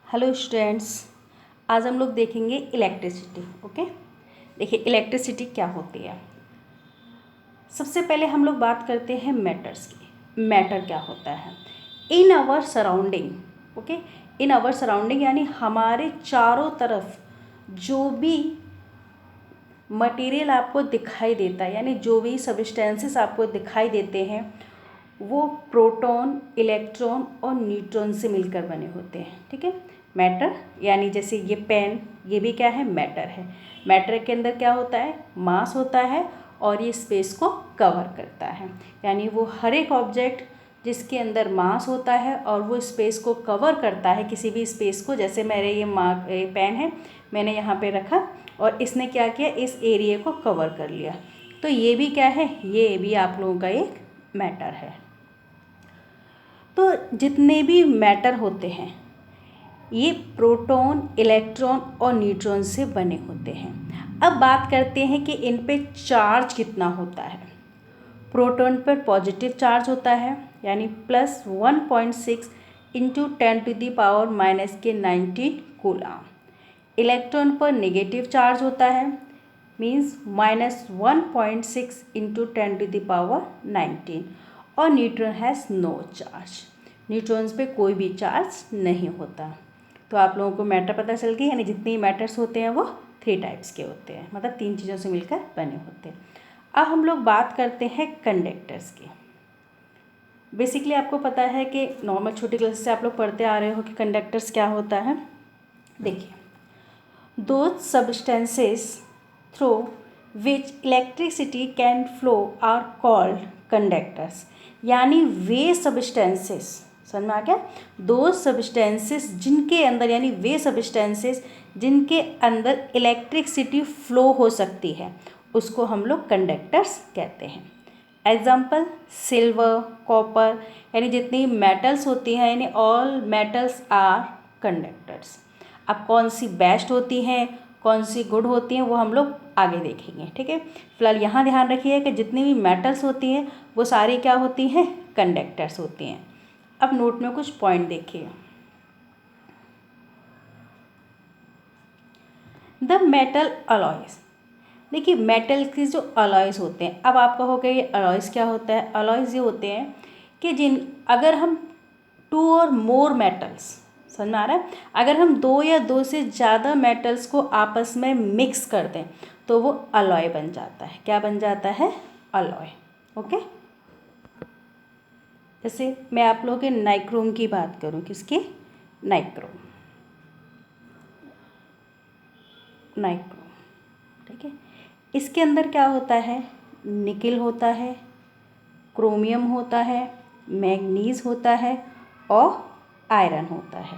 Hello students, आज हम लोग देखेंगे इलेक्ट्रिसिटी। ओके, देखिए इलेक्ट्रिसिटी क्या होती है। सबसे पहले हम लोग बात करते हैं मैटर्स की। मैटर क्या होता है in our surrounding. Okay, in our surrounding यानी हमारे चारों तरफ जो भी मटेरियल आपको दिखाई देता है, यानी जो भी सब्सटेंसेस आपको दिखाई देते हैं वो प्रोटॉन, इलेक्ट्रॉन और न्यूट्रॉन से मिलकर बने होते हैं। ठीक है, मैटर यानी जैसे ये पेन, ये भी क्या है, मैटर है। मैटर के अंदर क्या होता है, मास होता है और ये स्पेस को कवर करता है। यानी वो हर एक ऑब्जेक्ट जिसके अंदर मास होता है और वो स्पेस को कवर करता है, किसी भी स्पेस को। जैसे मेरे ये पेन है, मैंने यहाँ पे रखा और इसने क्या किया, इस एरिया को कवर कर लिया। तो ये भी क्या है, ये भी आप लोगों का एक मैटर है। तो जितने भी मैटर होते हैं ये प्रोटॉन, इलेक्ट्रॉन और न्यूट्रॉन से बने होते हैं। अब बात करते हैं कि इन पे चार्ज कितना होता है। प्रोटॉन पर पॉजिटिव चार्ज होता है, यानी +1.6 इंटू 10⁻⁻⁻19 कूलम। इलेक्ट्रॉन पर नेगेटिव चार्ज होता है, मीन्स -1.6 इंटू 10⁻19। और neutron has no charge. Neutrons पे कोई भी चार्ज नहीं होता। तो आप लोगों को मैटर पता चल गई, यानी जितने मैटर्स होते हैं वो 3 टाइप्स के होते हैं, मतलब 3 चीज़ों से मिलकर बने होते हैं। अब हम लोग बात करते हैं कंडक्टर्स की। बेसिकली आपको पता है कि नॉर्मल छोटी क्लास से आप लोग पढ़ते आ रहे हो कि कंडक्टर्स क्या होता है। देखिए, those substances through which electricity can flow are called conductors. यानी वे सब्सटेंसेस, समझ में आ गया, दो सब्सटेंसेस जिनके अंदर, यानी वे सब्सटेंसेस जिनके अंदर इलेक्ट्रिसिटी फ्लो हो सकती है, उसको हम लोग कंडक्टर्स कहते हैं। एग्जाम्पल सिल्वर, कॉपर, यानी जितनी मेटल्स होती हैं, यानी ऑल मेटल्स आर कंडक्टर्स। अब कौन सी बेस्ट होती हैं, कौन सी गुड होती हैं, वो हम लोग आगे देखेंगे। ठीक है, फिलहाल यहाँ ध्यान रखिए कि जितनी भी मेटल्स होती हैं वो सारी क्या होती हैं, कंडक्टर्स होती हैं। अब नोट में कुछ पॉइंट देखिए। The metal alloys. देखिए मेटल के जो अलॉयज होते हैं, अब आप कहोगे ये अलॉयज क्या होता है। अलॉयज ये होते हैं कि अगर हम 2 और मोर मेटल्स, समझ में आ रहा है, अगर हम 2 या 2 से ज़्यादा मेटल्स को आपस में मिक्स कर दें तो वो अलॉय बन जाता है। क्या बन जाता है, अलॉय। ओके, जैसे मैं आप लोगों के नाइक्रोम की बात करूं, किसकी, नाइक्रोम। ठीक है, इसके अंदर क्या होता है, निकिल होता है, क्रोमियम होता है, मैग्नीज होता है और आयरन होता है।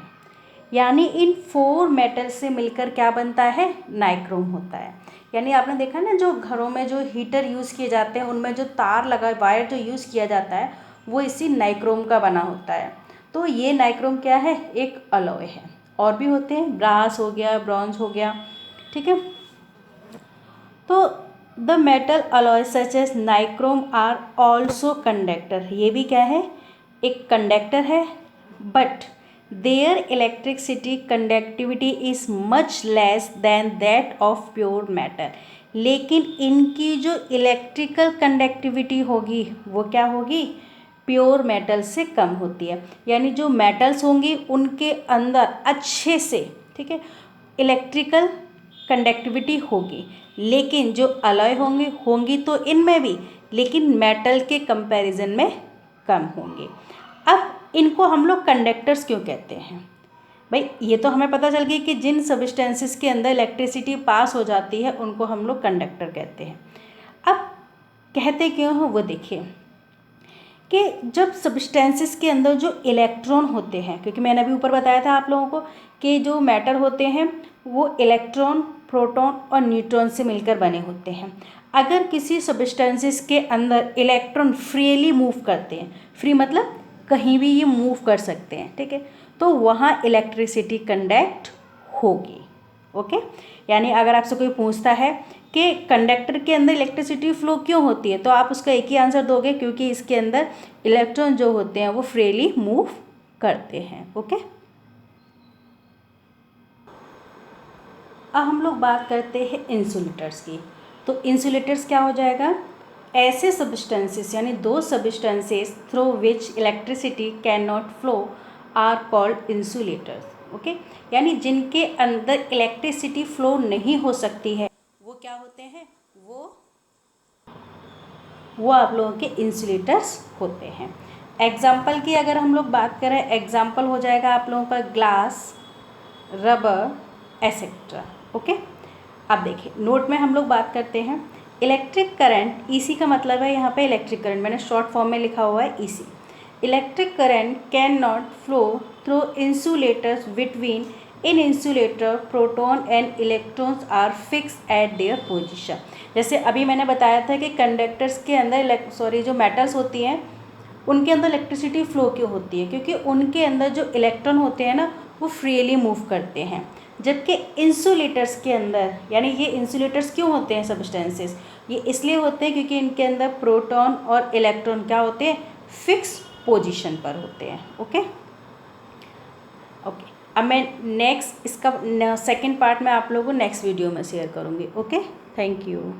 यानी इन 4 मेटल से मिलकर क्या बनता है, नाइक्रोम होता है। यानी आपने देखा ना, जो घरों में जो हीटर यूज़ किए जाते हैं उनमें जो तार लगा, वायर जो यूज़ किया जाता है वो इसी नाइक्रोम का बना होता है। तो ये नाइक्रोम क्या है, एक अलॉय है। और भी होते हैं, ब्रास हो गया, ब्रॉन्ज हो गया। ठीक है, तो the metal alloy such as nichrome are also conductor. ये भी क्या है, एक कंडक्टर है, but their electricity conductivity is much less than that of pure matter. लेकिन इनकी जो इलेक्ट्रिकल कंडक्टिविटी होगी वो क्या होगी, प्योर मेटल से कम होती है। यानी जो मेटल्स होंगी उनके अंदर अच्छे से, ठीक है, इलेक्ट्रिकल कंडक्टिविटी होगी, लेकिन जो अलॉय होंगी तो इनमें भी, लेकिन मेटल के कंपैरिजन में कम होंगी। अब इनको हम लोग कंडक्टर्स क्यों कहते हैं भाई, ये तो हमें पता चल गई कि जिन सब्सटेंसेस के अंदर इलेक्ट्रिसिटी पास हो जाती है उनको हम लोग कंडक्टर कहते हैं। अब कहते क्यों हैं वो देखिए, कि जब सब्सटेंसेस के अंदर जो इलेक्ट्रॉन होते हैं, क्योंकि मैंने अभी ऊपर बताया था आप लोगों को कि जो मैटर होते हैं वो इलेक्ट्रॉन, प्रोटॉन और न्यूट्रॉन से मिलकर बने होते हैं। अगर किसी सब्सटेंसेस के अंदर इलेक्ट्रॉन फ्रीली मूव करते हैं, फ्री मतलब कहीं भी ये मूव कर सकते हैं, ठीक है, तो वहाँ इलेक्ट्रिसिटी कंडक्ट होगी। ओके, यानी अगर आपसे कोई पूछता है कि कंडक्टर के अंदर इलेक्ट्रिसिटी फ्लो क्यों होती है, तो आप उसका एक ही आंसर दोगे, क्योंकि इसके अंदर इलेक्ट्रॉन जो होते हैं वो फ्रीली मूव करते हैं। ओके, अब हम लोग बात करते हैं इंसुलेटर्स की। तो इंसुलेटर्स क्या हो जाएगा, ऐसे सब्सटेंसेस यानी दो substances through which electricity can not flow are called insulators. Okay, यानी जिनके अंदर इलेक्ट्रिसिटी फ्लो नहीं हो सकती है वो क्या होते हैं, वो आप लोगों के इंसुलेटर्स होते हैं। एग्जाम्पल की अगर हम लोग बात करें, एग्जाम्पल हो जाएगा आप लोगों का ग्लास, रबर एसेट्रा। ओके, अब देखिए नोट में हम लोग बात करते हैं इलेक्ट्रिक करंट, ईसी का मतलब है यहाँ पे इलेक्ट्रिक करंट, मैंने शॉर्ट फॉर्म में लिखा हुआ है EC. Electric current can not flow through insulators between in insulator proton and electrons are fix at their position. जैसे अभी मैंने बताया था कि कंडक्टर्स के अंदर जो मेटल्स होती हैं उनके अंदर इलेक्ट्रिसिटी फ्लो क्यों होती है, क्योंकि उनके अंदर जो इलेक्ट्रॉन होते हैं ना वो फ्रीली मूव करते हैं। जबकि इंसुलेटर्स के अंदर, यानी ये इंसुलेटर्स क्यों होते हैं सब्सटेंसेस, ये इसलिए होते हैं क्योंकि इनके अंदर प्रोटॉन और इलेक्ट्रॉन क्या होते हैं, फिक्स पोजीशन पर होते हैं। ओके ओके, अब मैं नेक्स्ट इसका सेकंड पार्ट में आप लोगों को नेक्स्ट वीडियो में शेयर करूँगी। Okay, thank you.